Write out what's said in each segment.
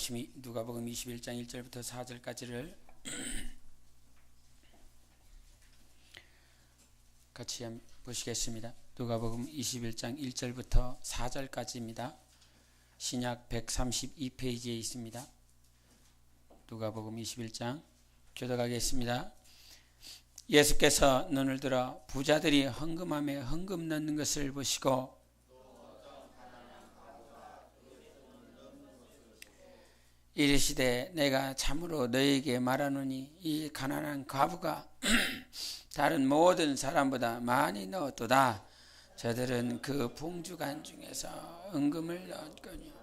누가복음 21장 1절부터 4절까지를 같이 보시겠습니다. 누가복음 21장 1절부터 4절까지입니다. 신약 132페이지에 있습니다. 누가복음 21장 교독하겠습니다. 예수께서 눈을 들어 부자들이 헌금함에 헌금 넣는 것을 보시고 이르시되 내가 참으로 너희에게 말하노니 이 가난한 과부가 다른 모든 사람보다 많이 넣었도다. 저들은 그 풍족한 중에서 은금을 넣었거니와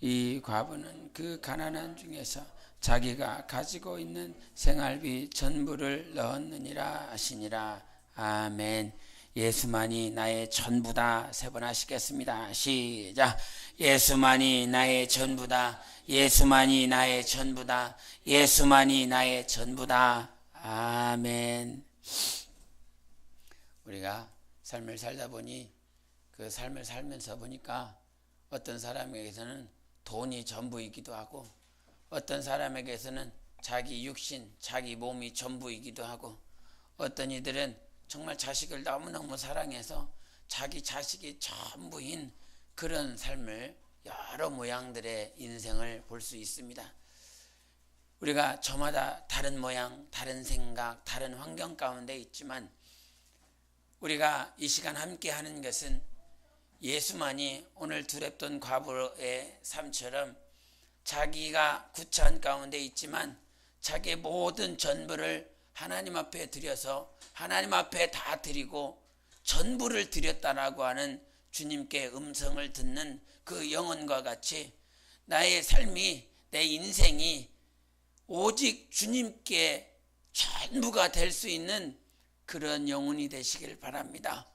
이 과부는 그 가난한 중에서 자기가 가지고 있는 생활비 전부를 넣었느니라 하시니라. 아멘. 예수만이 나의 전부다. 세 번 하시겠습니다. 시작. 예수만이 나의 전부다. 예수만이 나의 전부다. 예수만이 나의 전부다. 아멘. 우리가 삶을 살다 보니 그 삶을 살면서 보니까 어떤 사람에게서는 돈이 전부이기도 하고 어떤 사람에게서는 자기 육신, 자기 몸이 전부이기도 하고 어떤 이들은 정말 자식을 너무너무 사랑해서 자기 자식이 전부인 그런 삶을 여러 모양들의 인생을 볼 수 있습니다. 우리가 저마다 다른 모양, 다른 생각, 다른 환경 가운데 있지만 우리가 이 시간 함께 하는 것은 예수만이 오늘 두렵던 과부의 삶처럼 자기가 구차한 가운데 있지만 자기의 모든 전부를 하나님 앞에 드려서 하나님 앞에 다 드리고 전부를 드렸다라고 하는 주님께 음성을 듣는 그 영혼과 같이 나의 삶이, 내 인생이 오직 주님께 전부가 될 수 있는 그런 영혼이 되시길 바랍니다.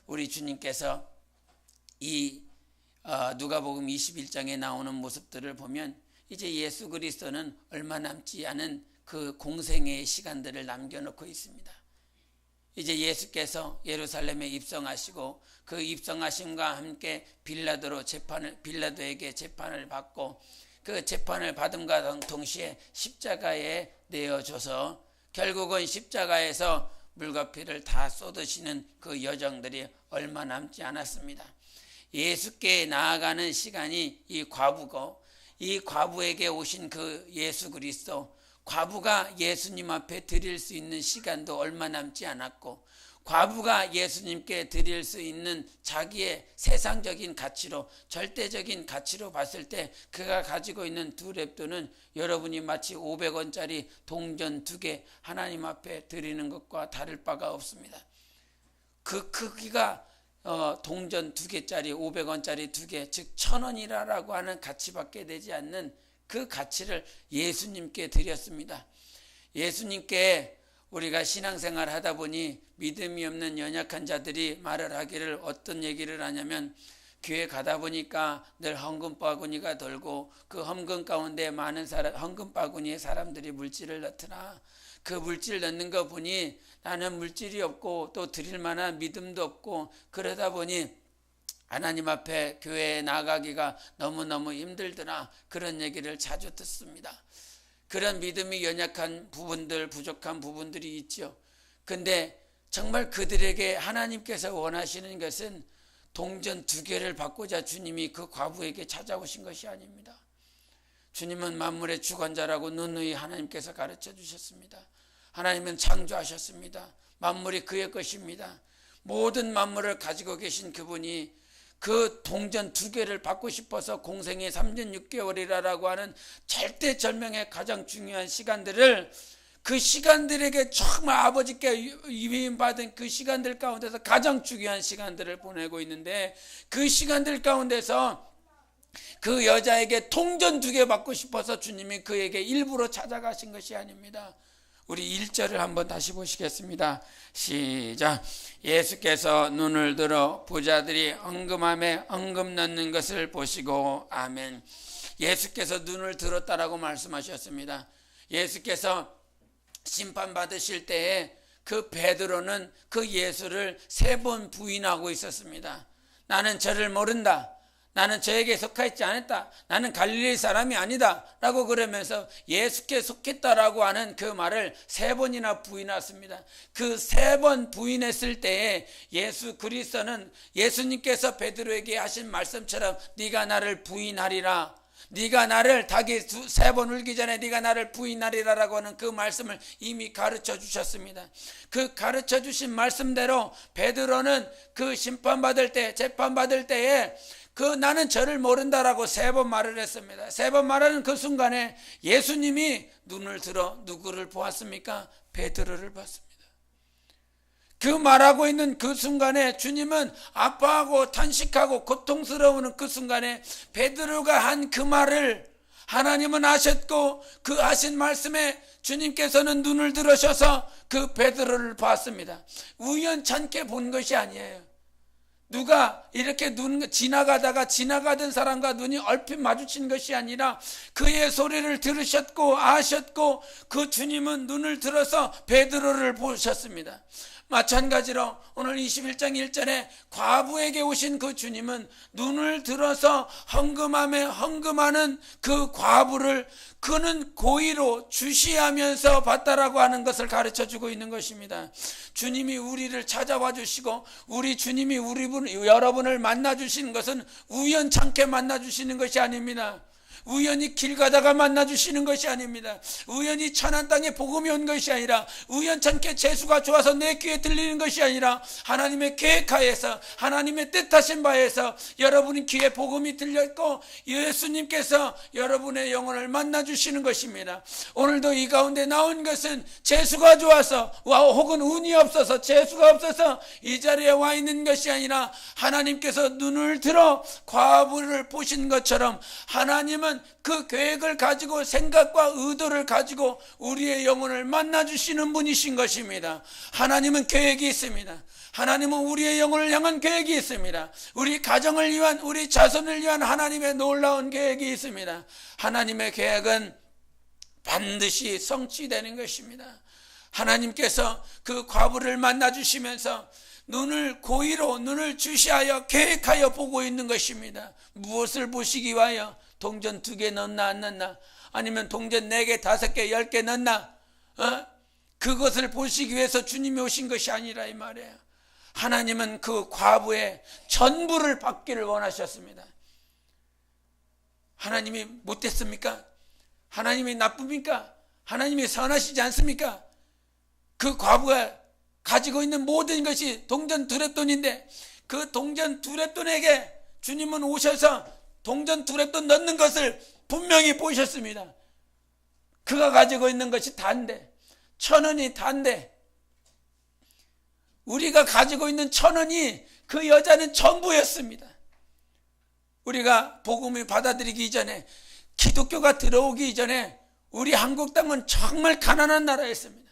우리 주님께서 이 누가복음 21장에 나오는 모습들을 보면 이제 예수 그리스도는 얼마 남지 않은 그 공생애의 시간들을 남겨놓고 있습니다. 이제 예수께서 예루살렘에 입성하시고 그 입성하심과 함께 빌라도에게 재판을 받고 그 재판을 받음과 동시에 십자가에 내어줘서 결국은 십자가에서 물과 피를 다 쏟으시는 그 여정들이 얼마 남지 않았습니다. 예수께 나아가는 시간이 이 과부고 이 과부에게 오신 그 예수 그리스도, 과부가 예수님 앞에 드릴 수 있는 시간도 얼마 남지 않았고 과부가 예수님께 드릴 수 있는 자기의 세상적인 가치로, 절대적인 가치로 봤을 때 그가 가지고 있는 두 렙돈은 여러분이 마치 500원짜리 동전 2개 하나님 앞에 드리는 것과 다를 바가 없습니다. 그 크기가 동전 2개짜리 500원짜리 2개, 즉 1000원이라고 하는 가치밖에 되지 않는 그 가치를 예수님께 드렸습니다. 예수님께 우리가 신앙생활 하다 보니 믿음이 없는 연약한 자들이 말을 하기를 어떤 얘기를 하냐면 교회 가다 보니까 늘 헌금 바구니가 돌고 그 헌금 가운데 많은 헌금 바구니에 사람들이 물질을 넣더라. 그 물질 넣는 거 보니 나는 물질이 없고 또 드릴 만한 믿음도 없고 그러다 보니 하나님 앞에 교회에 나가기가 너무너무 힘들더라. 그런 얘기를 자주 듣습니다. 그런 믿음이 연약한 부분들, 부족한 부분들이 있죠. 근데 정말 그들에게 하나님께서 원하시는 것은 동전 2개를 받고자 주님이 그 과부에게 찾아오신 것이 아닙니다. 주님은 만물의 주관자라고 누누이 하나님께서 가르쳐 주셨습니다. 하나님은 창조하셨습니다. 만물이 그의 것입니다. 모든 만물을 가지고 계신 그분이 그 동전 2개를 받고 싶어서 공생의 3년 6개월이라고 하는 절대절명의 가장 중요한 시간들을 그 시간들에게 정말 아버지께 위임받은 그 시간들 가운데서 가장 중요한 시간들을 보내고 있는데 그 시간들 가운데서 그 여자에게 동전 2개 받고 싶어서 주님이 그에게 일부러 찾아가신 것이 아닙니다. 우리 1절을 한번 다시 보시겠습니다. 시작. 예수께서 눈을 들어 부자들이 헌금함에 헌금 넣는 것을 보시고. 아멘. 예수께서 눈을 들었다라고 말씀하셨습니다. 예수께서 심판받으실 때에 그 베드로는 그 예수를 3번 부인하고 있었습니다. 나는 저를 모른다. 나는 저에게 속하지 않았다. 나는 갈릴리 사람이 아니다. 라고 그러면서 예수께 속했다라고 하는 그 말을 3번이나 부인했습니다. 그 3번 부인했을 때에 예수 그리스도는 예수님께서 베드로에게 하신 말씀처럼 네가 나를 부인하리라. 네가 나를 닭이 3번 울기 전에 네가 나를 부인하리라라고 하는 그 말씀을 이미 가르쳐 주셨습니다. 그 가르쳐 주신 말씀대로 베드로는 그 심판받을 때, 재판받을 때에 나는 저를 모른다라고 3번 말을 했습니다. 3번 말하는 그 순간에 예수님이 눈을 들어 누구를 보았습니까? 베드로를 봤습니다. 그 말하고 있는 그 순간에 주님은 아파하고 탄식하고 고통스러운 그 순간에 베드로가 한 그 말을 하나님은 아셨고 그 하신 말씀에 주님께서는 눈을 들으셔서 그 베드로를 봤습니다. 우연찮게 본 것이 아니에요. 누가 이렇게 지나가던 사람과 눈이 얼핏 마주친 것이 아니라 그의 소리를 들으셨고 아셨고 그 주님은 눈을 들어서 베드로를 보셨습니다. 마찬가지로 오늘 21장 1절에 과부에게 오신 그 주님은 눈을 들어서 헌금하는 그 과부를 그는 고의로 주시하면서 봤다라고 하는 것을 가르쳐주고 있는 것입니다. 주님이 우리를 찾아와 주시고 주님이 여러분을 만나 주시는 것은 우연찮게 만나 주시는 것이 아닙니다. 우연히 길 가다가 만나주시는 것이 아닙니다. 우연히 천한 땅에 복음이 온 것이 아니라 우연찮게 재수가 좋아서 내 귀에 들리는 것이 아니라 하나님의 계획하에서 하나님의 뜻하신 바에서 여러분의 귀에 복음이 들렸고 예수님께서 여러분의 영혼을 만나주시는 것입니다. 오늘도 이 가운데 나온 것은 재수가 좋아서 혹은 운이 없어서 재수가 없어서 이 자리에 와 있는 것이 아니라 하나님께서 눈을 들어 과부를 보신 것처럼 하나님은 그 계획을 가지고 생각과 의도를 가지고 우리의 영혼을 만나주시는 분이신 것입니다. 하나님은 계획이 있습니다. 하나님은 우리의 영혼을 향한 계획이 있습니다. 우리 가정을 위한, 우리 자손을 위한 하나님의 놀라운 계획이 있습니다. 하나님의 계획은 반드시 성취되는 것입니다. 하나님께서 그 과부를 만나주시면서 눈을 주시하여 계획하여 보고 있는 것입니다. 무엇을 보시기 위하여? 동전 2개 넣나 안 넣나? 아니면 동전 4개, 5개, 10개 넣나? 그것을 보시기 위해서 주님이 오신 것이 아니라 이 말이에요. 하나님은 그 과부의 전부를 받기를 원하셨습니다. 하나님이 못됐습니까? 하나님이 나쁩니까? 하나님이 선하시지 않습니까? 그 과부가 가지고 있는 모든 것이 동전 2렙돈인데 그 동전 2렙돈에게 주님은 오셔서 동전 2렙돈 넣는 것을 분명히 보셨습니다. 그가 가지고 있는 것이 단데 1,000원이 단데 우리가 가지고 있는 1,000원이 그 여자는 전부였습니다. 우리가 복음을 받아들이기 전에 기독교가 들어오기 전에 우리 한국 땅은 정말 가난한 나라였습니다.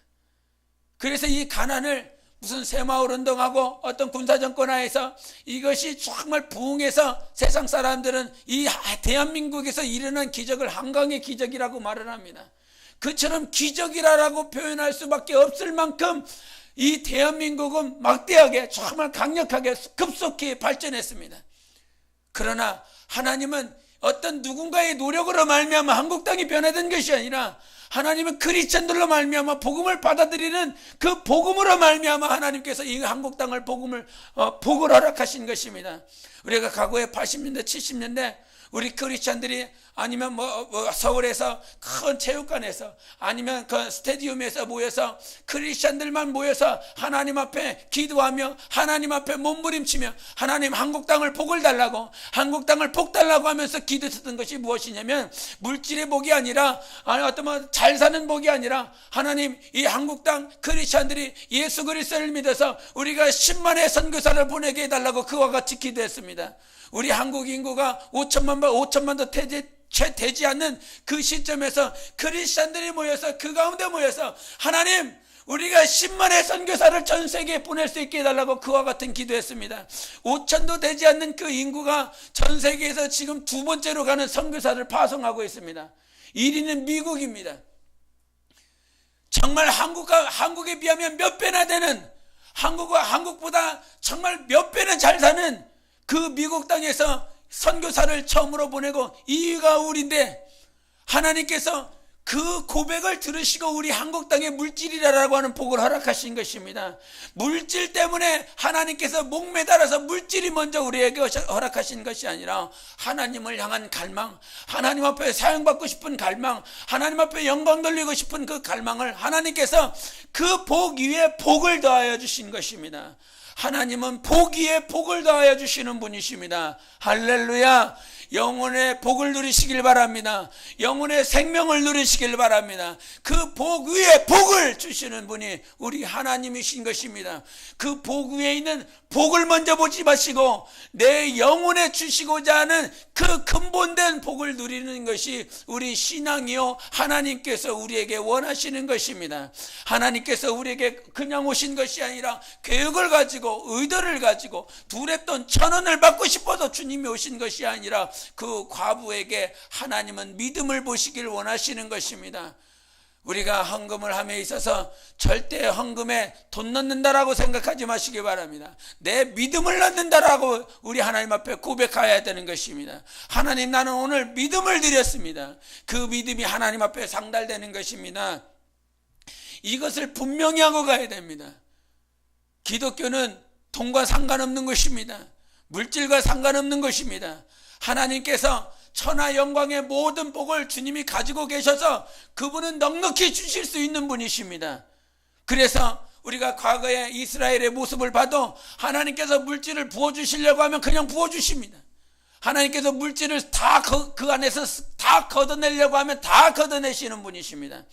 그래서 이 가난을 무슨 새마을운동하고 어떤 군사정권하에서 이것이 정말 부흥해서 세상 사람들은 이 대한민국에서 일어난 기적을 한강의 기적이라고 말을 합니다. 그처럼 기적이라고 표현할 수밖에 없을 만큼 이 대한민국은 막대하게 정말 강력하게 급속히 발전했습니다. 그러나 하나님은 어떤 누군가의 노력으로 말미암아 한국 땅이 변화된 것이 아니라 하나님은 크리스천들로 말미암아 복음을 받아들이는 그 복음으로 말미암아 하나님께서 이 한국 땅을 복을 허락하신 것입니다. 우리가 과거에 80년대 70년대 우리 크리스천들이 아니면 서울에서 큰 체육관에서 아니면 그 스테디움에서 모여서 크리스천들만 모여서 하나님 앞에 기도하며 하나님 앞에 몸부림치며 하나님 한국 땅을 복을 달라고 한국 땅을 복 달라고 하면서 기도했던 것이 무엇이냐면 물질의 복이 아니라 어떤 잘 사는 복이 아니라 하나님 이 한국 땅 크리스천들이 예수 그리스도를 믿어서 우리가 10만의 선교사를 보내게 해달라고 그와 같이 기도했습니다. 우리 한국 인구가 5천만도 채 되지 않는 그 시점에서 크리스천들이 모여서 그 가운데 모여서 하나님 우리가 10만의 선교사를 전 세계에 보낼 수 있게 해달라고 그와 같은 기도했습니다. 5천도 되지 않는 그 인구가 전 세계에서 지금 2번째로 가는 선교사를 파송하고 있습니다. 1위는 미국입니다. 정말 한국에 비하면 몇 배나 되는 한국보다 정말 몇 배는 잘 사는 그 미국 땅에서 선교사를 처음으로 보내고 이위가 우리인데 하나님께서 그 고백을 들으시고 우리 한국 땅에 물질이라고 하는 복을 허락하신 것입니다. 물질 때문에 하나님께서 목매달아서 물질이 먼저 우리에게 허락하신 것이 아니라 하나님을 향한 갈망, 하나님 앞에 사용받고 싶은 갈망, 하나님 앞에 영광 돌리고 싶은 그 갈망을 하나님께서 그 복 위에 복을 더하여 주신 것입니다. 하나님은 복 위에 복을 더하여 주시는 분이십니다. 할렐루야. 영혼의 복을 누리시길 바랍니다. 영혼의 생명을 누리시길 바랍니다. 그 복 위에 복을 주시는 분이 우리 하나님이신 것입니다. 그 복 위에 있는 복을 먼저 보지 마시고 내 영혼에 주시고자 하는 그 근본된 복을 누리는 것이 우리 신앙이요, 하나님께서 우리에게 원하시는 것입니다. 하나님께서 우리에게 그냥 오신 것이 아니라 계획을 가지고, 의도를 가지고, 두랩돈 1,000원을 받고 싶어서 주님이 오신 것이 아니라 그 과부에게 하나님은 믿음을 보시길 원하시는 것입니다. 우리가 헌금을 함에 있어서 절대 헌금에 돈 넣는다라고 생각하지 마시기 바랍니다. 내 믿음을 넣는다라고 우리 하나님 앞에 고백해야 되는 것입니다. 하나님, 나는 오늘 믿음을 드렸습니다. 그 믿음이 하나님 앞에 상달되는 것입니다. 이것을 분명히 하고 가야 됩니다. 기독교는 돈과 상관없는 것입니다. 물질과 상관없는 것입니다. 하나님께서 천하 영광의 모든 복을 주님이 가지고 계셔서 그분은 넉넉히 주실 수 있는 분이십니다. 그래서 우리가 과거에 이스라엘의 모습을 봐도 하나님께서 물질을 부어주시려고 하면 그냥 부어주십니다. 하나님께서 물질을 다 그 안에서 다 걷어내려고 하면 다 걷어내시는 분이십니다.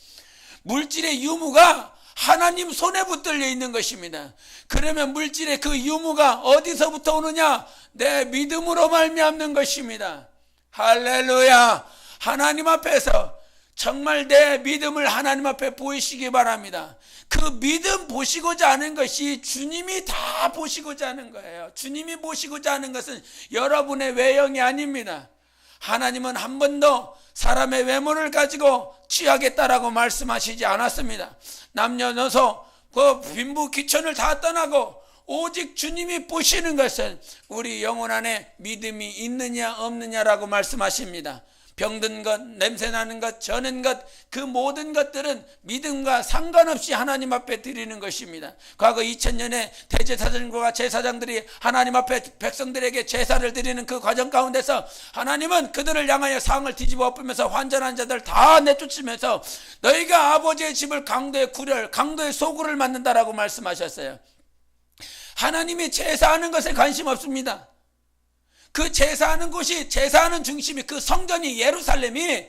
물질의 유무가 하나님 손에 붙들려 있는 것입니다. 그러면 물질의 그 유무가 어디서부터 오느냐? 내 믿음으로 말미암는 것입니다. 할렐루야. 하나님 앞에서 정말 내 믿음을 하나님 앞에 보이시기 바랍니다. 그 믿음 보시고자 하는 것이 주님이 다 보시고자 하는 거예요. 주님이 보시고자 하는 것은 여러분의 외형이 아닙니다. 하나님은 한 번도 사람의 외모를 가지고 취하겠다라고 말씀하시지 않았습니다. 남녀노소 그 빈부 귀천을 다 떠나고 오직 주님이 보시는 것은 우리 영혼 안에 믿음이 있느냐 없느냐라고 말씀하십니다. 병든 것, 냄새나는 것, 저는 것, 그 모든 것들은 믿음과 상관없이 하나님 앞에 드리는 것입니다. 과거 2000년에 대제사장과 제사장들이 하나님 앞에 백성들에게 제사를 드리는 그 과정 가운데서 하나님은 그들을 향하여 상을 뒤집어 엎으면서 환전한 자들 다 내쫓으면서 너희가 아버지의 집을 강도의 구렬, 강도의 소굴을 만든다라고 말씀하셨어요. 하나님이 제사하는 것에 관심 없습니다. 그 제사하는 곳이, 제사하는 중심이, 그 성전이, 예루살렘이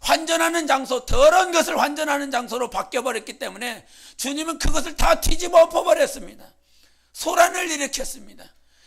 환전하는 장소, 더러운 것을 환전하는 장소로 바뀌어버렸기 때문에 주님은 그것을 다 뒤집어 엎어버렸습니다. 소란을 일으켰습니다.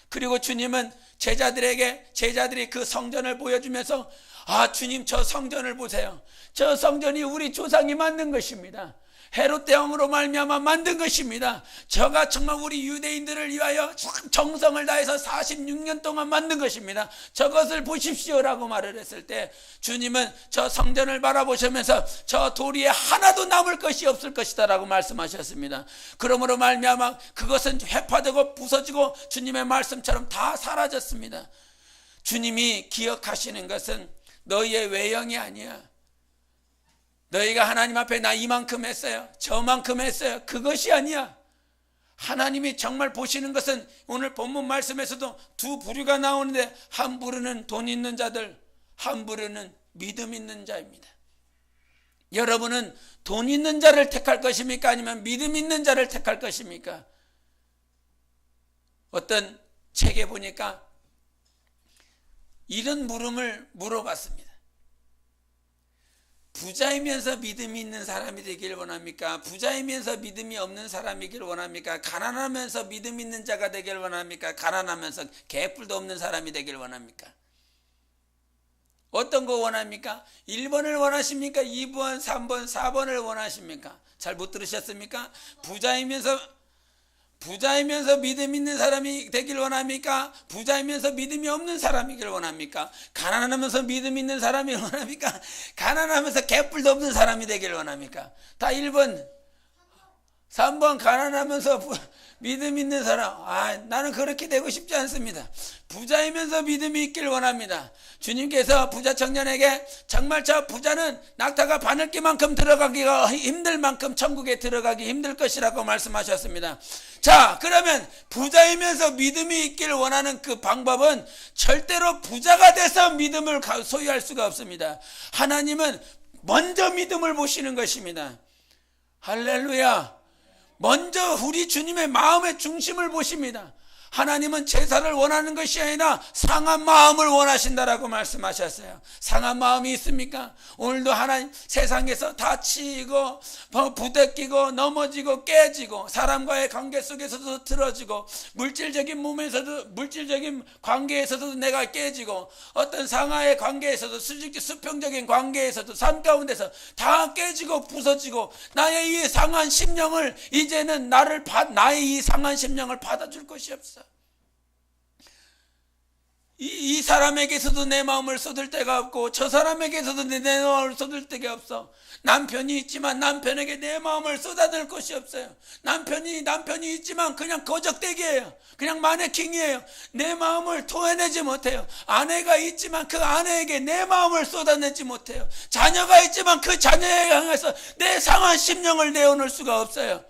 그리고 주님은 제자들이 그 성전을 보여주면서 아, 주님, 저 성전을 보세요. 저 성전이 우리 조상이 만든 것입니다. 헤롯 대왕으로 말미암아 만든 것입니다. 저가 정말 우리 유대인들을 위하여 정성을 다해서 46년 동안 만든 것입니다. 저것을 보십시오라고 말을 했을 때 주님은 저 성전을 바라보시면서 저 돌 위에 하나도 남을 것이 없을 것이다 라고 말씀하셨습니다. 그러므로 말미암아 그것은 회파되고 부서지고 주님의 말씀처럼 다 사라졌습니다. 주님이 기억하시는 것은 너희의 외형이 아니야. 너희가 하나님 앞에 나 이만큼 했어요, 저만큼 했어요, 그것이 아니야. 하나님이 정말 보시는 것은 오늘 본문 말씀에서도 두 부류가 나오는데 한 부류는 돈 있는 자들, 한 부류는 믿음 있는 자입니다. 여러분은 돈 있는 자를 택할 것입니까? 아니면 믿음 있는 자를 택할 것입니까? 어떤 책에 보니까 이런 물음을 물어봤습니다. 부자이면서 믿음이 있는 사람이 되길 원합니까? 부자이면서 믿음이 없는 사람이길 원합니까? 가난하면서 믿음 있는 자가 되길 원합니까? 가난하면서 개뿔도 없는 사람이 되길 원합니까? 어떤 거 원합니까? 1번을 원하십니까? 2번, 3번, 4번을 원하십니까? 잘 못 들으셨습니까? 부자이면서 믿음 있는 사람이 되길 원합니까? 부자이면서 믿음이 없는 사람이길 원합니까? 가난하면서 믿음 있는 사람이 원합니까? 가난하면서 개뿔도 없는 사람이 되길 원합니까? 다 1번, 3번 가난하면서 믿음 있는 사람. 나는 그렇게 되고 싶지 않습니다. 부자이면서 믿음이 있길 원합니다. 주님께서 부자 청년에게 정말 저 부자는 낙타가 바늘기만큼 들어가기가 힘들 만큼 천국에 들어가기 힘들 것이라고 말씀하셨습니다. 자, 그러면 부자이면서 믿음이 있길 원하는 그 방법은 절대로 부자가 돼서 믿음을 소유할 수가 없습니다. 하나님은 먼저 믿음을 보시는 것입니다. 할렐루야. 먼저 우리 주님의 마음의 중심을 보십니다. 하나님은 제사를 원하는 것이 아니라 상한 마음을 원하신다라고 말씀하셨어요. 상한 마음이 있습니까? 오늘도 하나님 세상에서 다치고 부대끼고 넘어지고 깨지고 사람과의 관계 속에서도 틀어지고 물질적인 몸에서도 물질적인 관계에서도 내가 깨지고 어떤 상하의 관계에서도 수평적인 관계에서도 삶 가운데서 다 깨지고 부서지고 나의 이 상한 심령을 이제는 나의 이 상한 심령을 받아줄 것이 없어. 이 사람에게서도 내 마음을 쏟을 데가 없고 저 사람에게서도 내 마음을 쏟을 데가 없어. 남편이 있지만 남편에게 내 마음을 쏟아낼 것이 없어요. 남편이 있지만 그냥 거적대기예요. 그냥 마네킹이에요. 내 마음을 토해내지 못해요. 아내가 있지만 그 아내에게 내 마음을 쏟아내지 못해요. 자녀가 있지만 그 자녀에 향해서 내 상한 심령을 내어놓을 수가 없어요.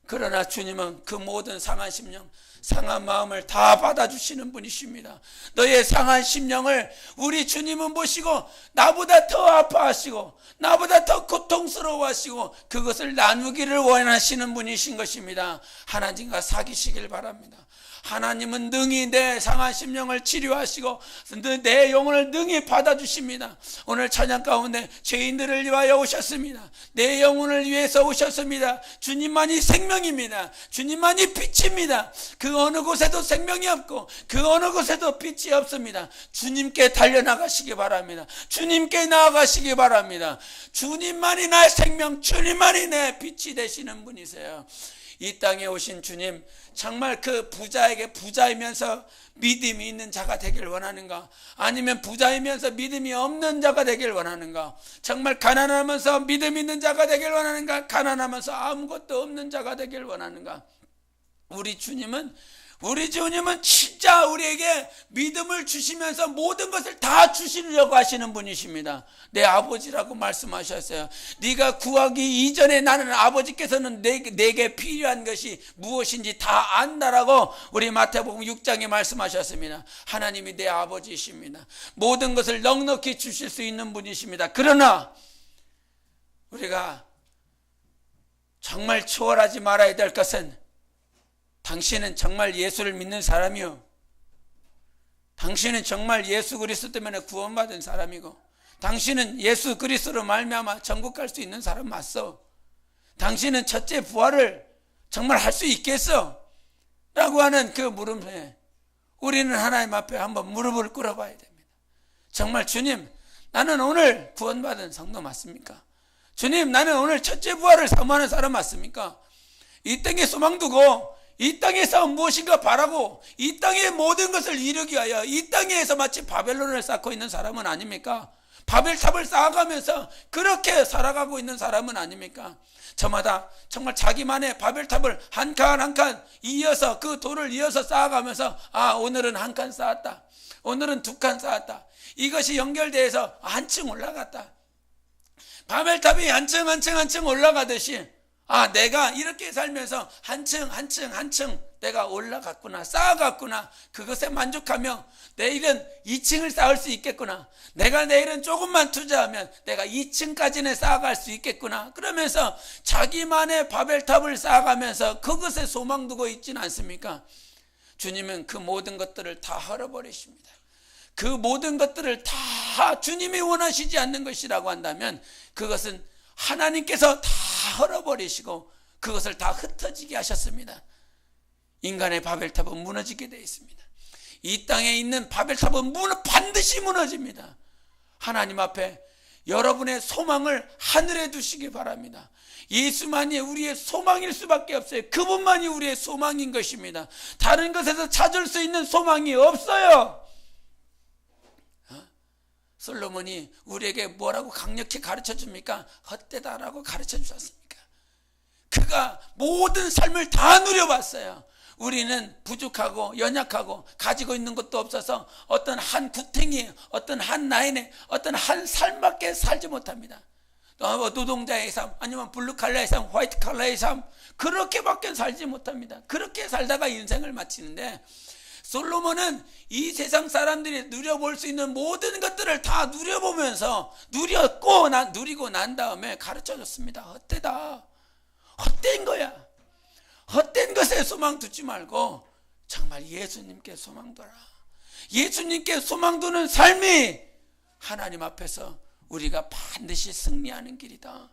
그러나 주님은 그 모든 상한 심령, 상한 마음을 다 받아주시는 분이십니다. 너의 상한 심령을 우리 주님은 보시고 나보다 더 아파하시고 나보다 더 고통스러워하시고 그것을 나누기를 원하시는 분이신 것입니다. 하나님과 사귀시길 바랍니다. 하나님은 능히 내 상한 심령을 치료하시고 내 영혼을 능히 받아주십니다. 오늘 찬양 가운데 죄인들을 위하여 오셨습니다. 내 영혼을 위해서 오셨습니다. 주님만이 생명입니다. 주님만이 빛입니다. 그 어느 곳에도 생명이 없고 그 어느 곳에도 빛이 없습니다. 주님께 달려나가시기 바랍니다. 주님께 나아가시기 바랍니다. 주님만이 나의 생명, 주님만이 내 빛이 되시는 분이세요. 이 땅에 오신 주님, 정말 그 부자에게 부자이면서 믿음이 있는 자가 되길 원하는가? 아니면 부자이면서 믿음이 없는 자가 되길 원하는가? 정말 가난하면서 믿음 있는 자가 되길 원하는가? 가난하면서 아무것도 없는 자가 되길 원하는가? 우리 주님은 진짜 우리에게 믿음을 주시면서 모든 것을 다 주시려고 하시는 분이십니다. 내 아버지라고 말씀하셨어요. 네가 구하기 이전에 나는 아버지께서는 내게 필요한 것이 무엇인지 다 안다라고 우리 마태복음 6장에 말씀하셨습니다. 하나님이 내 아버지이십니다. 모든 것을 넉넉히 주실 수 있는 분이십니다. 그러나 우리가 정말 초월하지 말아야 될 것은 당신은 정말 예수를 믿는 사람이요, 당신은 정말 예수 그리스도 때문에 구원받은 사람이고 당신은 예수 그리스도로 말미암아 천국 갈 수 있는 사람 맞소? 당신은 첫째 부활을 정말 할 수 있겠어? 라고 하는 그 물음에 우리는 하나님 앞에 한번 무릎을 꿇어봐야 됩니다. 정말 주님, 나는 오늘 구원받은 성도 맞습니까? 주님, 나는 오늘 첫째 부활을 사모하는 사람 맞습니까? 이 땅에 소망 두고 이 땅에서 무엇인가 바라고 이 땅의 모든 것을 이루기 위하여 이 땅에서 마치 바벨론을 쌓고 있는 사람은 아닙니까? 바벨탑을 쌓아가면서 그렇게 살아가고 있는 사람은 아닙니까? 저마다 정말 자기만의 바벨탑을 한 칸 한 칸 이어서 그 돌을 이어서 쌓아가면서 오늘은 한 칸 쌓았다, 오늘은 두 칸 쌓았다, 이것이 연결돼서 한층 올라갔다. 바벨탑이 한층 올라가듯이 내가 이렇게 살면서 한층 내가 올라갔구나, 쌓아갔구나, 그것에 만족하며 내일은 2층을 쌓을 수 있겠구나, 내가 내일은 조금만 투자하면 내가 2층까지는 쌓아갈 수 있겠구나, 그러면서 자기만의 바벨탑을 쌓아가면서 그것에 소망 두고 있지는 않습니까? 주님은 그 모든 것들을 다 헐어버리십니다. 그 모든 것들을 다 주님이 원하시지 않는 것이라고 한다면 그것은 하나님께서 다 헐어버리시고 그것을 다 흩어지게 하셨습니다. 인간의 바벨탑은 무너지게 되어 있습니다. 이 땅에 있는 바벨탑은 반드시 무너집니다. 하나님 앞에 여러분의 소망을 하늘에 두시기 바랍니다. 예수만이 우리의 소망일 수밖에 없어요. 그분만이 우리의 소망인 것입니다. 다른 것에서 찾을 수 있는 소망이 없어요. 솔로몬이 우리에게 뭐라고 강력히 가르쳐 줍니까? 헛되다라고 가르쳐 주셨습니까? 그가 그가 모든 삶을 다 누려봤어요. 우리는 부족하고 연약하고 가지고 있는 것도 없어서 어떤 한 구탱이, 어떤 한 라인에 어떤 한 삶밖에 살지 못합니다. 노동자의 삶, 아니면 블루칼라의 삶, 화이트칼라의 삶, 그렇게밖에 살지 못합니다. 그렇게 살다가 인생을 마치는데, 솔로몬은 이 세상 사람들이 누려볼 수 있는 모든 것들을 다 누려보면서 누리고 난 다음에 가르쳐줬습니다. 헛되다, 헛된 거야. 헛된 것에 소망 두지 말고 정말 예수님께 소망 둬라. 예수님께 소망 두는 삶이 하나님 앞에서 우리가 반드시 승리하는 길이다.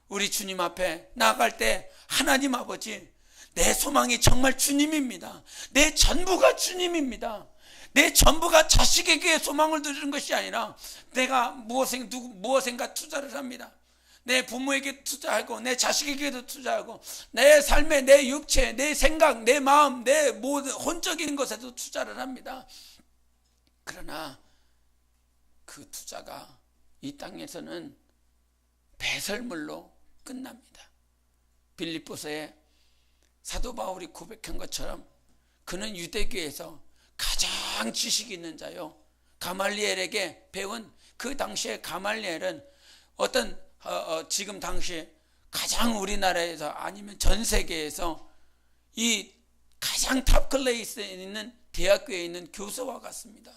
우리 주님 앞에 나아갈 때, 하나님 아버지, 내 소망이 정말 주님입니다. 내 전부가 주님입니다. 내 전부가 자식에게 소망을 두는 것이 아니라 내가 무엇인가 투자를 합니다. 내 부모에게 투자하고 내 자식에게도 투자하고 내 삶에, 내 육체, 내 생각, 내 마음, 내 모든 혼적인 것에도 투자를 합니다. 그러나 그 투자가 이 땅에서는 배설물로 끝납니다. 빌립보서에 사도 바울이 고백한 것처럼 그는 유대교에서 가장 지식 있는 자요, 가말리엘에게 배운, 그 당시에 가말리엘은 어떤 지금 당시에 가장 우리나라에서 아니면 전 세계에서 이 가장 탑클래스에 있는 대학교에 있는 교수와 같습니다.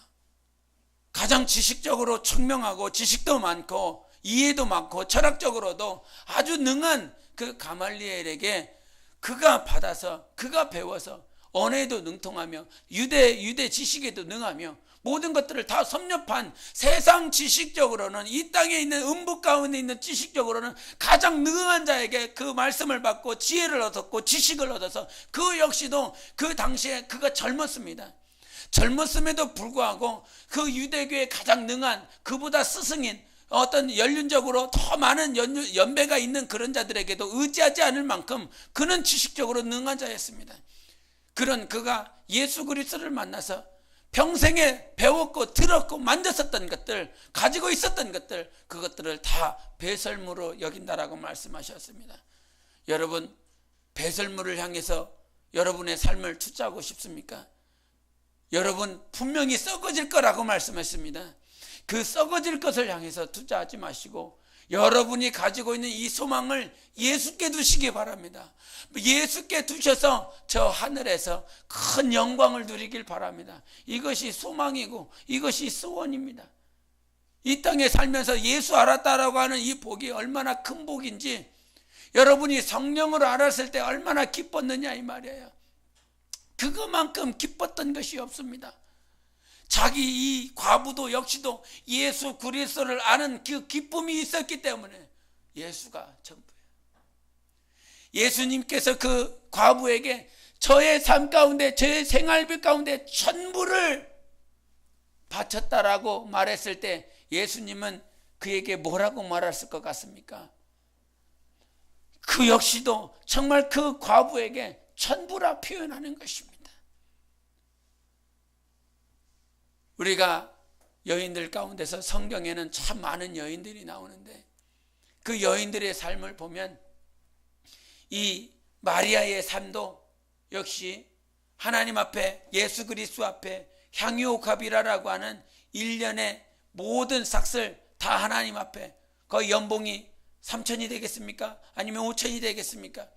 가장 지식적으로 청명하고 지식도 많고 이해도 많고 철학적으로도 아주 능한 그 가말리엘에게 그가 받아서, 그가 배워서 언어에도 능통하며 유대 지식에도 능하며 모든 것들을 다 섭렵한, 세상 지식적으로는, 이 땅에 있는 음부 가운데 있는 지식적으로는 가장 능한 자에게 그 말씀을 받고 지혜를 얻었고 지식을 얻어서, 그 역시도 그 당시에 그가 젊었습니다. 젊었음에도 불구하고 그 유대교에 가장 능한, 그보다 스승인, 어떤 연륜적으로 더 많은 연배가 있는 그런 자들에게도 의지하지 않을 만큼 그는 지식적으로 능한 자였습니다. 그런 그가 예수 그리스도를 만나서 평생에 배웠고 들었고 만졌었던 것들, 가지고 있었던 것들, 그것들을 다 배설물로 여긴다라고 말씀하셨습니다. 여러분, 배설물을 향해서 여러분의 삶을 투자하고 싶습니까? 여러분 분명히 썩어질 거라고 말씀했습니다. 그 썩어질 것을 향해서 투자하지 마시고 여러분이 가지고 있는 이 소망을 예수께 두시기 바랍니다. 예수께 두셔서 저 하늘에서 큰 영광을 누리길 바랍니다. 이것이 소망이고 이것이 소원입니다. 이 땅에 살면서 예수 알았다라고 하는 이 복이 얼마나 큰 복인지, 여러분이 성령으로 알았을 때 얼마나 기뻤느냐 이 말이에요. 그것만큼 기뻤던 것이 없습니다. 자기 이 과부도 역시도 예수 그리스도를 아는 그 기쁨이 있었기 때문에 예수가 전부예요. 예수님께서 그 과부에게 저의 삶 가운데, 저의 생활비 가운데 전부를 바쳤다라고 말했을 때 예수님은 그에게 뭐라고 말했을 것 같습니까? 그 역시도 정말 그 과부에게 전부라 표현하는 것입니다. 우리가 여인들 가운데서 성경에는 참 많은 여인들이 나오는데, 그 여인들의 삶을 보면 이 마리아의 삶도 역시 하나님 앞에, 예수 그리스도 앞에 향유옥합이라고 하는 1년의 모든 삭슬 다 하나님 앞에, 거의 연봉이 3천이 되겠습니까? 아니면 5천이 되겠습니까?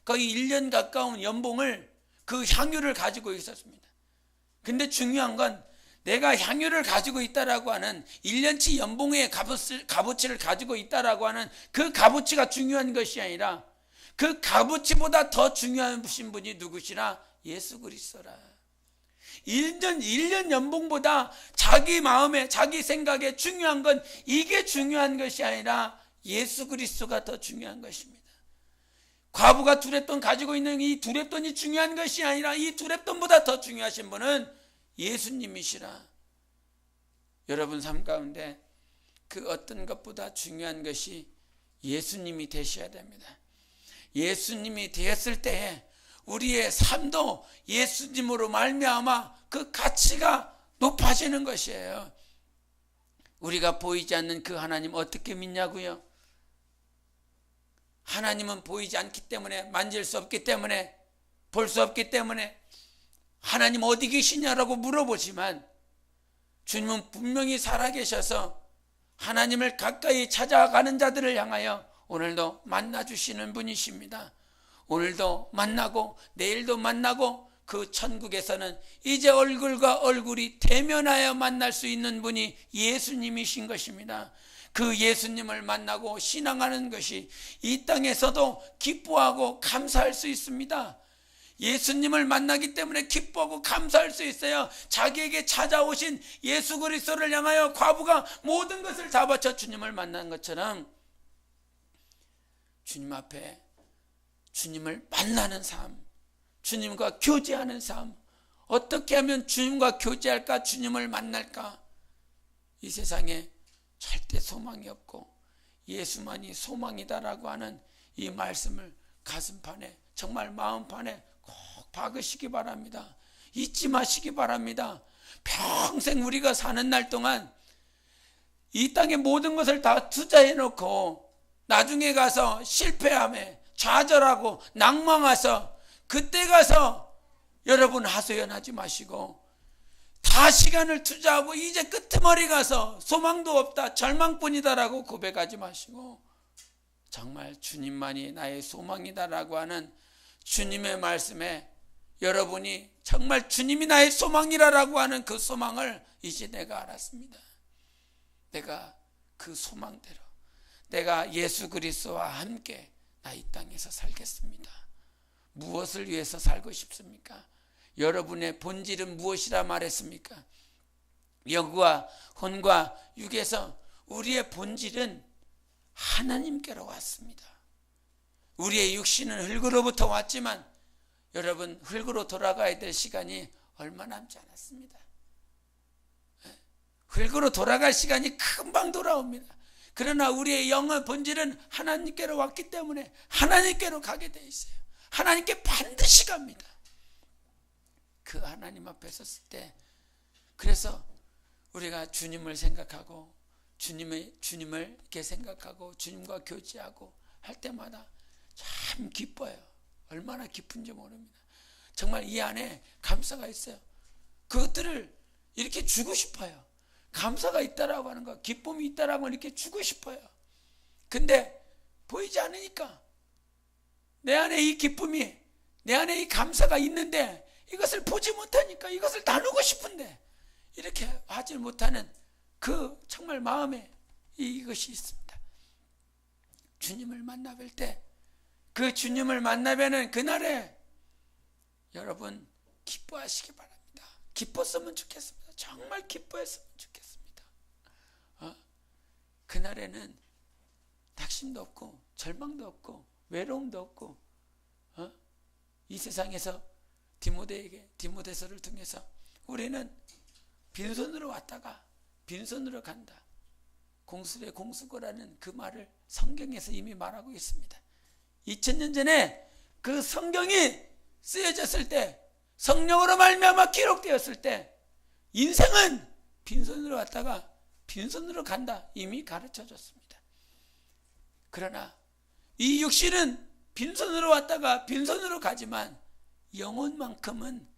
거의 1년 가까운 연봉을, 그 향유를 가지고 있었습니다. 근데 중요한 건 내가 향유를 가지고 있다라고 하는 1년치 연봉의 값어치를 가지고 있다라고 하는 그 값어치가 중요한 것이 아니라 그 값어치보다 더 중요한 분이 누구시라? 예수 그리스도라. 1년 연봉보다 자기 마음에, 자기 생각에 중요한 건 이게 중요한 것이 아니라 예수 그리스도가 더 중요한 것입니다. 과부가 두렙돈 가지고 있는 이 두렙돈이 중요한 것이 아니라 이 두렙돈보다 더 중요하신 분은 예수님이시라. 여러분 삶 가운데 그 어떤 것보다 중요한 것이 예수님이 되셔야 됩니다. 예수님이 되었을 때에 우리의 삶도 예수님으로 말미암아 그 가치가 높아지는 것이에요. 우리가 보이지 않는 그 하나님 어떻게 믿냐고요? 하나님은 보이지 않기 때문에, 만질 수 없기 때문에, 볼 수 없기 때문에 하나님 어디 계시냐라고 물어보지만, 주님은 분명히 살아계셔서 하나님을 가까이 찾아가는 자들을 향하여 오늘도 만나주시는 분이십니다. 오늘도 만나고 내일도 만나고, 그 천국에서는 이제 얼굴과 얼굴이 대면하여 만날 수 있는 분이 예수님이신 것입니다. 그 예수님을 만나고 신앙하는 것이 이 땅에서도 기뻐하고 감사할 수 있습니다. 예수님을 만나기 때문에 기뻐하고 감사할 수 있어요. 자기에게 찾아오신 예수 그리스도를 향하여 과부가 모든 것을 다 바쳐 주님을 만난 것처럼, 주님 앞에 주님을 만나는 삶, 주님과 교제하는 삶, 어떻게 하면 주님과 교제할까, 주님을 만날까? 이 세상에 절대 소망이 없고 예수만이 소망이다라고 하는 이 말씀을 가슴판에, 정말 마음판에 꼭 박으시기 바랍니다. 잊지 마시기 바랍니다. 평생 우리가 사는 날 동안 이 땅의 모든 것을 다 투자해 놓고 나중에 가서 실패함에 좌절하고 낭망해서 그때 가서 여러분 하소연하지 마시고, 다 시간을 투자하고 이제 끄트머리 가서 소망도 없다, 절망뿐이다라고 고백하지 마시고, 정말 주님만이 나의 소망이다라고 하는 주님의 말씀에 여러분이 정말 주님이 나의 소망이라고 하는 그 소망을 이제 내가 알았습니다. 내가 그 소망대로 내가 예수 그리스도와 함께 나 이 땅에서 살겠습니다. 무엇을 위해서 살고 싶습니까? 여러분의 본질은 무엇이라 말했습니까? 영과 혼과 육에서 우리의 본질은 하나님께로 왔습니다. 우리의 육신은 흙으로부터 왔지만 여러분, 흙으로 돌아가야 될 시간이 얼마 남지 않았습니다. 흙으로 돌아갈 시간이 금방 돌아옵니다. 그러나 우리의 영의 본질은 하나님께로 왔기 때문에 하나님께로 가게 돼 있어요. 하나님께 반드시 갑니다. 그 하나님 앞에 섰을 때, 그래서 우리가 주님을 생각하고 주님을 이렇게 생각하고 주님과 교제하고 할 때마다 참 기뻐요. 얼마나 기쁜지 모릅니다. 정말 이 안에 감사가 있어요. 그것들을 이렇게 주고 싶어요. 감사가 있다라고 하는 거, 기쁨이 있다라고 하는 거 이렇게 주고 싶어요. 근데 보이지 않으니까, 내 안에 이 기쁨이, 내 안에 이 감사가 있는데 이것을 보지 못하니까, 이것을 나누고 싶은데 이렇게 하지 못하는 그 정말 마음에 이것이 있습니다. 주님을 만나뵐 때, 그 주님을 만나뵈는 그날에 여러분 기뻐하시기 바랍니다. 기뻤으면 좋겠습니다. 정말 기뻐했으면 좋겠습니다. 그날에는 낙심도 없고 절망도 없고 외로움도 없고, 이 세상에서 디모데서를 통해서 우리는 빈손으로 왔다가 빈손으로 간다, 공수래 공수고라는 그 말을 성경에서 이미 말하고 있습니다. 2000년 전에 그 성경이 쓰여졌을 때, 성령으로 말미암아 기록되었을 때, 인생은 빈손으로 왔다가 빈손으로 간다, 이미 가르쳐 줬습니다. 그러나 이 육신은 빈손으로 왔다가 빈손으로 가지만, 영혼만큼은,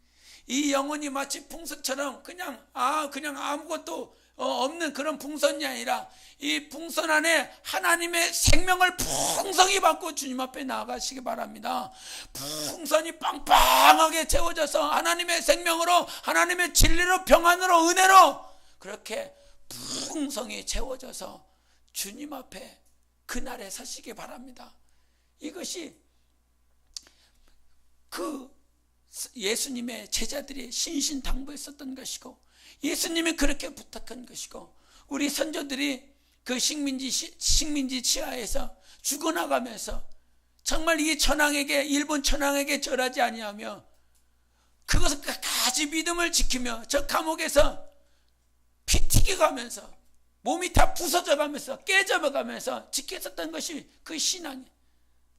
이 영혼이 마치 풍선처럼 그냥 아무것도 없는 그런 풍선이 아니라, 이 풍선 안에 하나님의 생명을 풍성히 받고 주님 앞에 나아가시기 바랍니다. 풍선이 빵빵하게 채워져서 하나님의 생명으로, 하나님의 진리로, 평안으로, 은혜로 그렇게 풍성히 채워져서 주님 앞에 그날에 서시기 바랍니다. 이것이 그 예수님의 제자들이 신신당부했었던 것이고, 예수님이 그렇게 부탁한 것이고, 우리 선조들이 그 식민지 치하에서 죽어나가면서 정말 이 천황에게, 일본 천황에게 절하지 아니하며 그것을 끝까지 믿음을 지키며 저 감옥에서 피 튀겨가면서 몸이 다 부서져 가면서 깨져 가면서 지켰었던 것이 그 신앙이에요.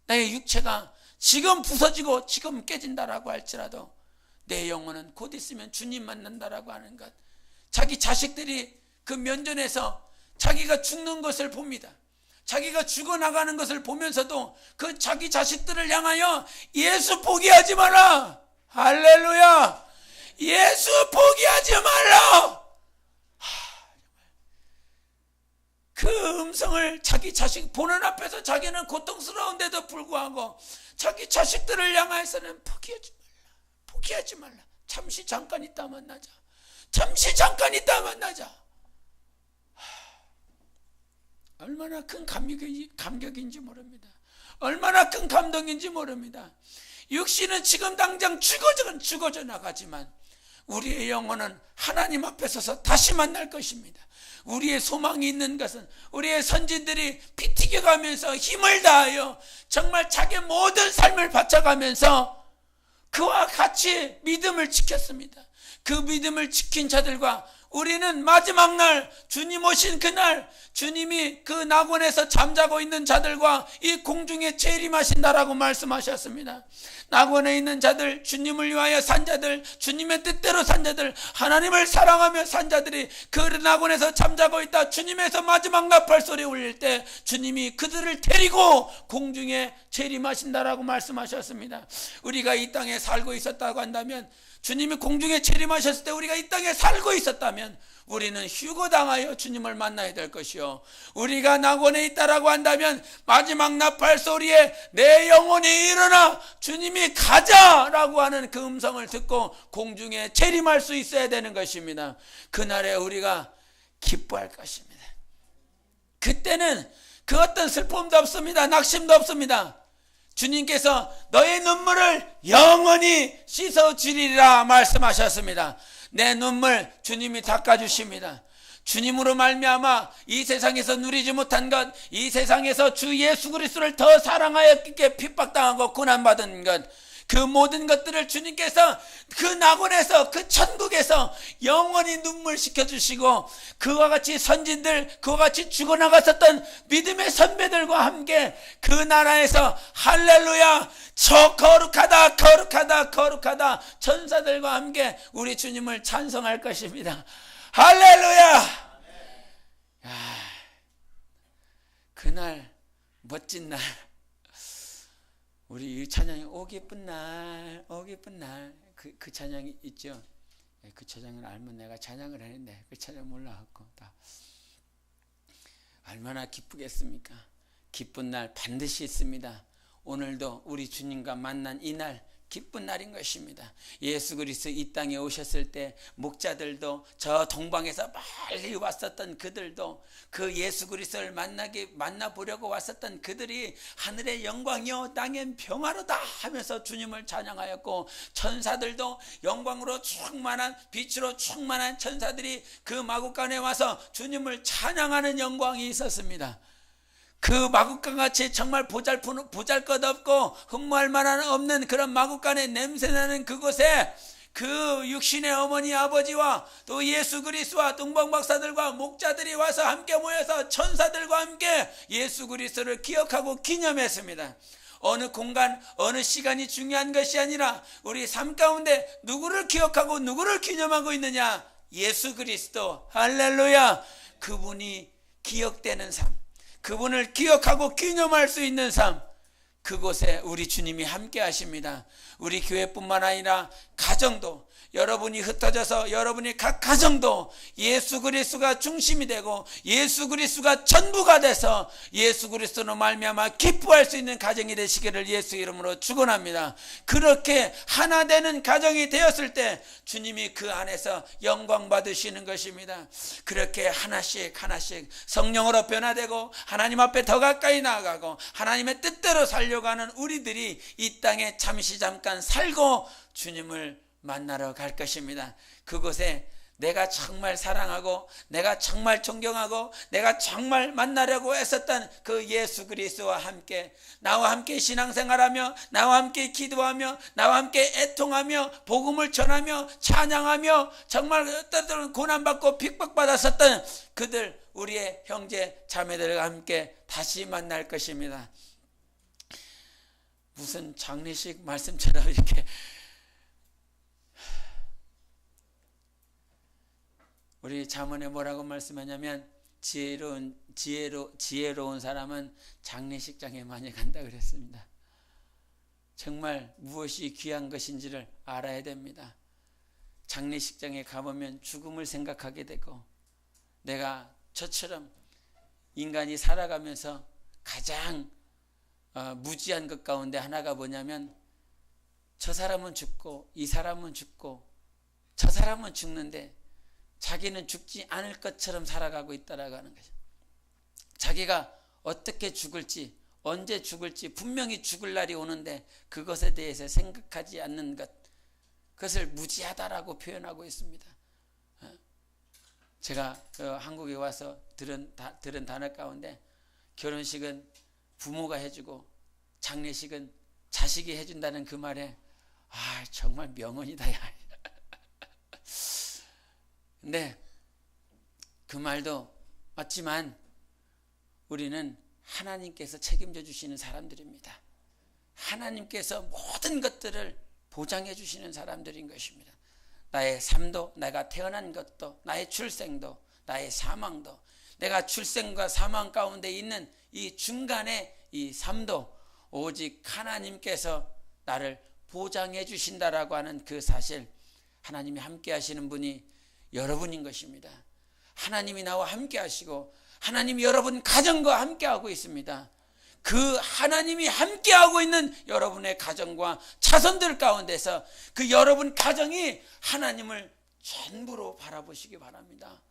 나의 육체가 지금 부서지고 지금 깨진다라고 할지라도 내 영혼은 곧 있으면 주님 만난다라고 하는 것. 자기 자식들이 그 면전에서 자기가 죽는 것을 봅니다. 자기가 죽어나가는 것을 보면서도 그 자기 자식들을 향하여 예수 포기하지 마라. 할렐루야. 예수 포기하지 말라. 그 음성을 자기 자식 보는 앞에서 자기는 고통스러운데도 불구하고 자기 자식들을 향해서는 포기하지 말라. 잠시 잠깐 있다 만나자. 잠시 잠깐 있다 만나자. 얼마나 큰 감격인지 모릅니다. 얼마나 큰 감동인지 모릅니다. 육신은 지금 당장 죽어져 나가지만 우리의 영혼은 하나님 앞에 서서 다시 만날 것입니다. 우리의 소망이 있는 것은 우리의 선진들이 피 튀겨가면서 힘을 다하여 정말 자기의 모든 삶을 바쳐가면서 그와 같이 믿음을 지켰습니다. 그 믿음을 지킨 자들과 우리는 마지막 날, 주님 오신 그날, 주님이 그 낙원에서 잠자고 있는 자들과 이 공중에 재림하신다라고 말씀하셨습니다. 낙원에 있는 자들, 주님을 위하여 산 자들, 주님의 뜻대로 산 자들, 하나님을 사랑하며 산 자들이 그 낙원에서 잠자고 있다. 주님에서 마지막 나팔 소리 울릴 때 주님이 그들을 데리고 공중에 재림하신다라고 말씀하셨습니다. 우리가 이 땅에 살고 있었다고 한다면, 주님이 공중에 재림하셨을 때 우리가 이 땅에 살고 있었다면 우리는 휴거당하여 주님을 만나야 될 것이요, 우리가 낙원에 있다라고 한다면 마지막 나팔 소리에 내 영혼이 일어나 주님이 가자라고 하는 그 음성을 듣고 공중에 재림할 수 있어야 되는 것입니다. 그날에 우리가 기뻐할 것입니다. 그때는 그 어떤 슬픔도 없습니다. 낙심도 없습니다. 주님께서 너의 눈물을 영원히 씻어주리라 말씀하셨습니다. 내 눈물 주님이 닦아주십니다. 주님으로 말미암아 이 세상에서 누리지 못한 것, 이 세상에서 주 예수 그리스도를 더 사랑하였기에 핍박당하고 고난받은 것, 그 모든 것들을 주님께서 그 낙원에서, 그 천국에서 영원히 눈물 식혀주시고, 그와 같이 선진들, 그와 같이 죽어나갔었던 믿음의 선배들과 함께 그 나라에서 할렐루야, 저 거룩하다 거룩하다 거룩하다 천사들과 함께 우리 주님을 찬송할 것입니다. 할렐루야. 그날, 멋진 날, 우리 이 찬양이 오 기쁜 날, 오 기쁜 날, 그 찬양이 있죠. 그 찬양을 알면 내가 찬양을 했는데 그 찬양 몰라갖고 다 얼마나 기쁘겠습니까? 기쁜 날 반드시 있습니다. 오늘도 우리 주님과 만난 이 날 기쁜 날인 것입니다. 예수 그리스도 이 땅에 오셨을 때 목자들도, 저 동방에서 멀리 왔었던 그들도, 그 예수 그리스도를 만나보려고 왔었던 그들이 하늘의 영광이요 땅엔 평화로다 하면서 주님을 찬양하였고, 천사들도 영광으로 충만한, 빛으로 충만한 천사들이 그 마구간에 와서 주님을 찬양하는 영광이 있었습니다. 그 마구간같이 정말 보잘것없고 흠모할 만한 없는 그런 마구간에 냄새나는 그곳에 그 육신의 어머니 아버지와 또 예수 그리스도와 동방박사들과 목자들이 와서 함께 모여서 천사들과 함께 예수 그리스도를 기억하고 기념했습니다. 어느 공간, 어느 시간이 중요한 것이 아니라 우리 삶 가운데 누구를 기억하고 누구를 기념하고 있느냐? 예수 그리스도. 할렐루야. 그분이 기억되는 삶, 그분을 기억하고 기념할 수 있는 삶, 그곳에 우리 주님이 함께 하십니다. 우리 교회뿐만 아니라 가정도, 여러분이 흩어져서 여러분이 각 가정도 예수 그리스도가 중심이 되고 예수 그리스도가 전부가 돼서 예수 그리스도로 말미암아 기뻐할 수 있는 가정이 되시기를 예수 이름으로 축원합니다. 그렇게 하나 되는 가정이 되었을 때 주님이 그 안에서 영광 받으시는 것입니다. 그렇게 하나씩 성령으로 변화되고 하나님 앞에 더 가까이 나아가고 하나님의 뜻대로 살려고 하는 우리들이 이 땅에 잠깐 살고 주님을 만나러 갈 것입니다. 그곳에 내가 정말 사랑하고 내가 정말 존경하고 내가 정말 만나려고 했었던 그 예수 그리스도와 함께, 나와 함께 신앙생활하며 나와 함께 기도하며 나와 함께 애통하며 복음을 전하며 찬양하며 정말 어떤 고난받고 핍박받았었던 그들, 우리의 형제 자매들과 함께 다시 만날 것입니다. 무슨 장례식 말씀처럼 이렇게 우리 잠언에 뭐라고 말씀하냐면 지혜로운 사람은 장례식장에 많이 간다 그랬습니다. 정말 무엇이 귀한 것인지를 알아야 됩니다. 장례식장에 가보면 죽음을 생각하게 되고, 내가 저처럼 인간이 살아가면서 가장 무지한 것 가운데 하나가 뭐냐면, 저 사람은 죽고 이 사람은 죽고 저 사람은 죽는데 자기는 죽지 않을 것처럼 살아가고 있다라고 하는 거죠. 자기가 어떻게 죽을지, 언제 죽을지, 분명히 죽을 날이 오는데 그것에 대해서 생각하지 않는 것, 그것을 무지하다라고 표현하고 있습니다. 제가 한국에 와서 들은 단어 가운데, 결혼식은 부모가 해주고 장례식은 자식이 해준다는 그 말에 정말 명언이다 야. 근데 그 말도 맞지만 우리는 하나님께서 책임져 주시는 사람들입니다. 하나님께서 모든 것들을 보장해 주시는 사람들인 것입니다. 나의 삶도, 내가 태어난 것도, 나의 출생도, 나의 사망도, 내가 출생과 사망 가운데 있는 이 중간의 이 삶도 오직 하나님께서 나를 보장해 주신다라고 하는 그 사실, 하나님이 함께 하시는 분이 여러분인 것입니다. 하나님이 나와 함께 하시고 하나님이 여러분 가정과 함께 하고 있습니다. 그 하나님이 함께 하고 있는 여러분의 가정과 자손들 가운데서 그 여러분 가정이 하나님을 전부로 바라보시기 바랍니다.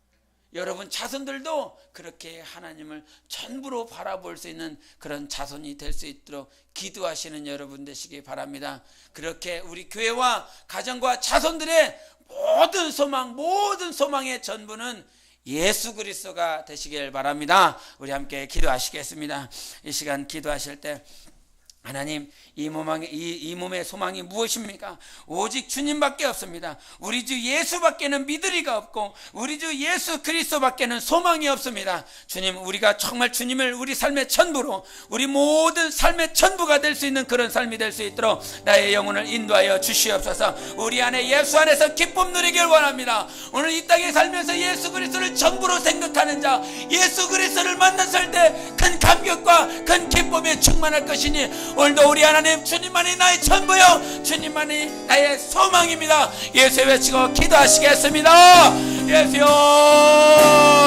여러분 자손들도 그렇게 하나님을 전부로 바라볼 수 있는 그런 자손이 될 수 있도록 기도하시는 여러분 되시기 바랍니다. 그렇게 우리 교회와 가정과 자손들의 모든 소망의 전부는 예수 그리스도가 되시길 바랍니다. 우리 함께 기도하시겠습니다. 이 시간 기도하실 때, 하나님, 이 몸의 소망이 무엇입니까? 오직 주님밖에 없습니다. 우리 주 예수밖에는 믿으리가 없고 우리 주 예수 그리스도밖에는 소망이 없습니다. 주님, 우리가 정말 주님을 우리 삶의 전부로, 우리 모든 삶의 전부가 될 수 있는 그런 삶이 될 수 있도록 나의 영혼을 인도하여 주시옵소서. 우리 안에 예수 안에서 기쁨 누리길 원합니다. 오늘 이 땅에 살면서 예수 그리스도를 전부로 생각하는 자, 예수 그리스도를 만났을 때 큰 감격과 큰 기쁨에 충만할 것이니, 오늘도 우리 하나님, 주님만이 나의 전부요, 주님만이 나의 소망입니다. 예수 외치고 기도하시겠습니다. 예수요.